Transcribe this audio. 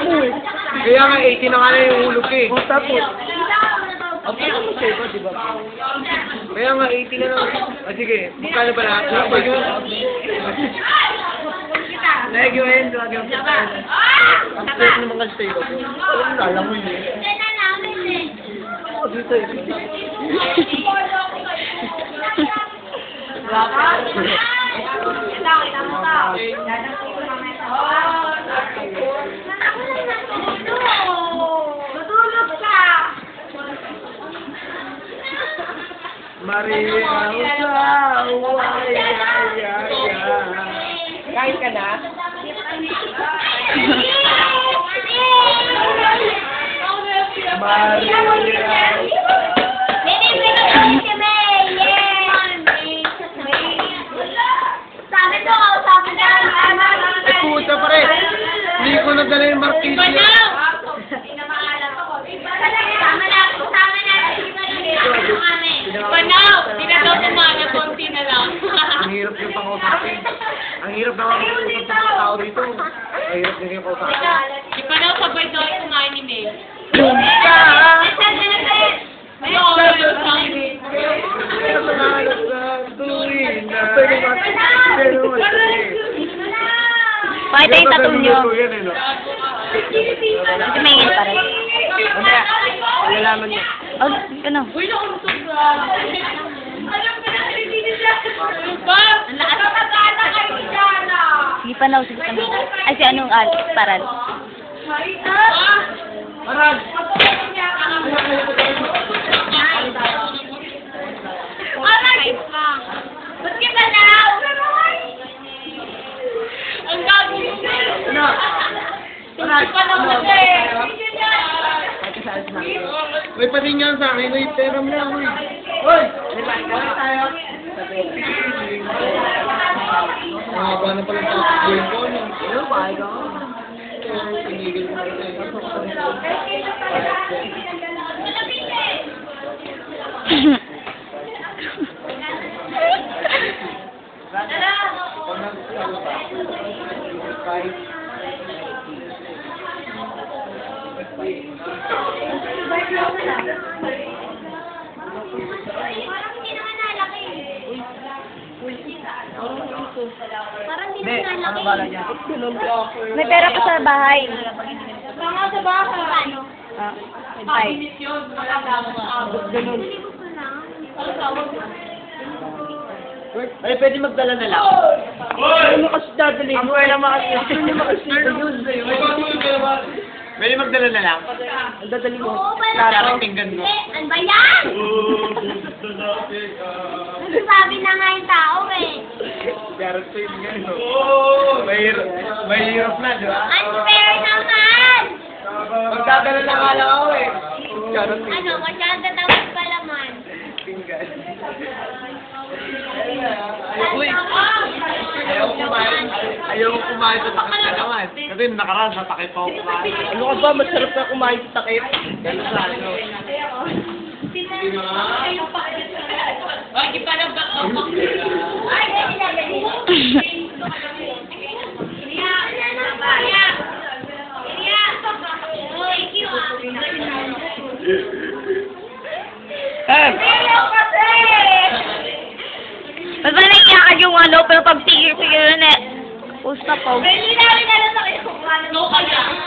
mo eh. Kaya nga, 80 na nga na yung hulog eh. O, tapos. Ang pala mo sa'yo, di ba? Kaya nga, 80 na lang. Ah, sige, magkano ba lahat? Leg yung end, wag yung ang straight naman kasi sa'yo. Alam mo yun. Ako dito eh. Maria, kain ka na? Puta pare, hindi ko nagdala yung martilyo. Ang hirap yung pang-usapin. Ang hirap naman mag-usap sa mga tao dito. Ang hirap din yung pang-usapin. Ipanaw sabay daw yung kumain ni Mel. Punta! Ano oras yung sound? Pero nangalas sa tuwin na. Pero masakit. Pakita yung tattoo nyo. Yan eh, no? Tumingin pa rin. Mamaya, malalaman niya. Oh, ano? Uy, nakunusog ka. Alam ko na, ba? Ang lakas ng kagana kayo dyan ah. Sige pa na, sige pa na. Ay, si anong paral? Aral! Ba't kita na? Ang gagawin mo. Ano? Hindi pa lang kasi. May patingin sa akin, may pera mo lang, uy. Uy! Tayo. Mahaba na pala yung tatakbuhin ko, no? Ano ba? Ikaw? Tinigil ko na Hindi, ano ba lang yan? May pera pa sa bahay. Tama sa bahay. Ah, ay. Yun, makakama ka. Ganun. Ang tawag mo. Ay, pwede magdala na lang. Ano kasi dadali? Ang pwede makasito. Ano makasito yun? Pwede magdala na lang. Ang dadali mo. Parang pinggan mo. Ano ba yan? Nagsasabi na nga yung tao eh. Parang pinggan, no? Mahirap na, di ba? Unfair naman! Magdadala na nga lang ako eh. Parang Ano, masyado naman pala man. pinggan. Uy! Ayaw ko kumain sa takip na naman. Kasi nakaraan sa takip ako kumain. Ano ka ba? Masarap na kumain sa takip. Ganun sa ano. Ay, di pa lang back up. Ay, dali na, dali. Ria! Ria! Ria! Thank you ah. Hello kasi! Ba't ba naiiyakan yung ano, pero pag tigil-tigil na, post na post. May linawin na lang sa kayo. No, kaya.